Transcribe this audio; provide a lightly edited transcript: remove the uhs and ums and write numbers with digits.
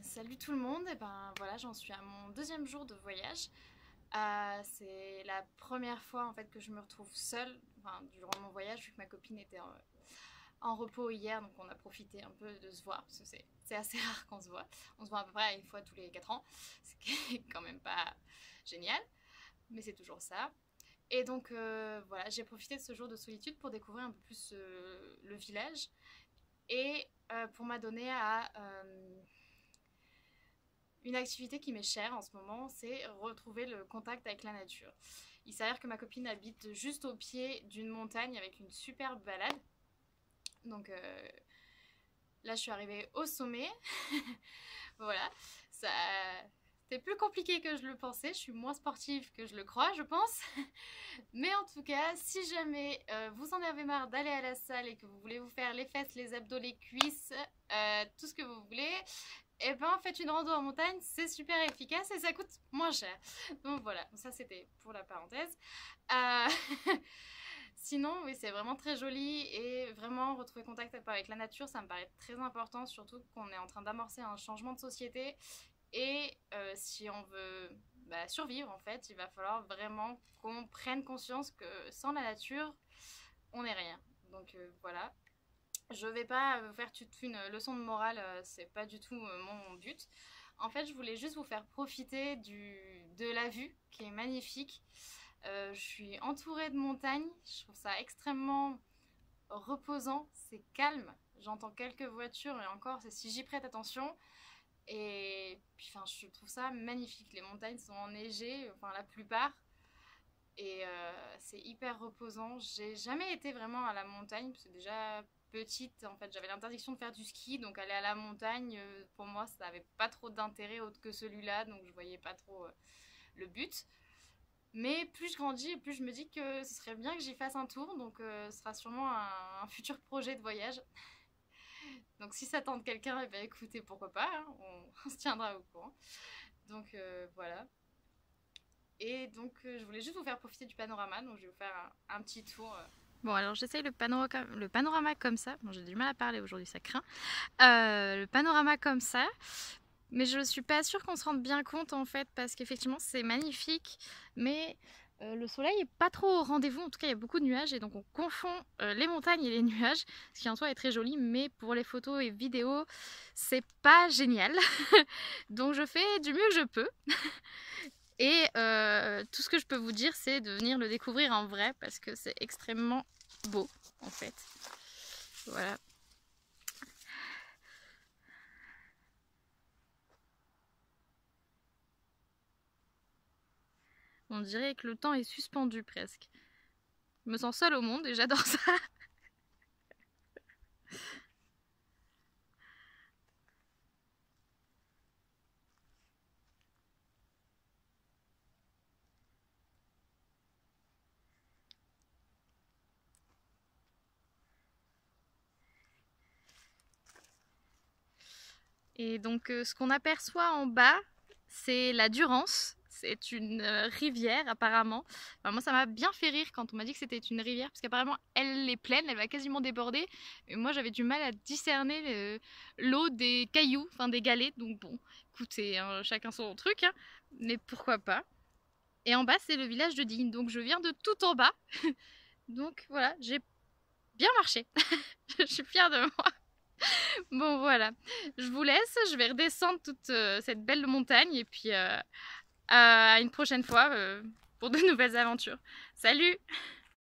Salut tout le monde, et ben voilà, j'en suis à mon deuxième jour de voyage. C'est la première fois en fait que je me retrouve seule, enfin, durant mon voyage, vu que ma copine était en repos hier, donc on a profité un peu de se voir, parce que c'est assez rare qu'on se voit. On se voit à peu près une fois tous les 4 ans, ce qui est quand même pas génial, mais c'est toujours ça. Et donc voilà, j'ai profité de ce jour de solitude pour découvrir un peu plus le village et pour m'adonner à une activité qui m'est chère en ce moment, c'est retrouver le contact avec la nature. Il s'avère que ma copine habite juste au pied d'une montagne avec une superbe balade. Donc là, je suis arrivée au sommet. Voilà, ça, c'était plus compliqué que je le pensais. Je suis moins sportive que je le crois, je pense. Mais en tout cas, si jamais vous en avez marre d'aller à la salle et que vous voulez vous faire les fesses, les abdos, les cuisses, tout ce que vous voulez, et ben faites une rando en montagne, c'est super efficace et ça coûte moins cher. Donc voilà, ça c'était pour la parenthèse. Euh, Sinon, oui, c'est vraiment très joli et vraiment retrouver contact avec la nature, ça me paraît très important, surtout qu'on est en train d'amorcer un changement de société et si on veut survivre en fait, il va falloir vraiment qu'on prenne conscience que sans la nature, on n'est rien. Donc voilà, je vais pas vous faire toute une leçon de morale, c'est pas du tout mon but. En fait, je voulais juste vous faire profiter de la vue qui est magnifique. Je suis entourée de montagnes, je trouve ça extrêmement reposant, c'est calme. J'entends quelques voitures et encore, c'est si j'y prête attention. Et puis, enfin, je trouve ça magnifique. Les montagnes sont enneigées, enfin la plupart. Et c'est hyper reposant. J'ai jamais été vraiment à la montagne, parce que déjà petite, en fait, j'avais l'interdiction de faire du ski, donc aller à la montagne, pour moi, ça n'avait pas trop d'intérêt autre que celui-là, donc je voyais pas trop le but. Mais plus je grandis, plus je me dis que ce serait bien que j'y fasse un tour, donc ce sera sûrement un futur projet de voyage. Donc si ça tente quelqu'un, eh ben, écoutez, pourquoi pas, hein, on se tiendra au courant. Donc voilà. Et donc, je voulais juste vous faire profiter du panorama. Donc, je vais vous faire un petit tour. Bon, alors j'essaye le panorama comme ça. Bon, j'ai du mal à parler aujourd'hui, ça craint. Le panorama comme ça. Mais je suis pas sûre qu'on se rende bien compte en fait, parce qu'effectivement, c'est magnifique. Mais le soleil est pas trop au rendez-vous. En tout cas, il y a beaucoup de nuages et donc on confond les montagnes et les nuages, ce qui en soi est très joli. Mais pour les photos et vidéos, c'est pas génial. Donc, je fais du mieux que je peux. Et tout ce que je peux vous dire, c'est de venir le découvrir en vrai, parce que c'est extrêmement beau, en fait. Voilà. On dirait que le temps est suspendu presque. Je me sens seule au monde et j'adore ça. Et donc ce qu'on aperçoit en bas, c'est la Durance. C'est une rivière apparemment. Enfin, moi ça m'a bien fait rire quand on m'a dit que c'était une rivière, parce qu'apparemment elle est pleine, elle va quasiment déborder. Et moi j'avais du mal à discerner l'eau des cailloux, enfin des galets. Donc bon, écoutez, hein, chacun son truc, hein, mais pourquoi pas. Et en bas c'est le village de Digne, donc je viens de tout en bas. Donc voilà, j'ai bien marché. Je suis fière de moi. Bon voilà, je vous laisse, je vais redescendre toute cette belle montagne et puis à une prochaine fois pour de nouvelles aventures. Salut!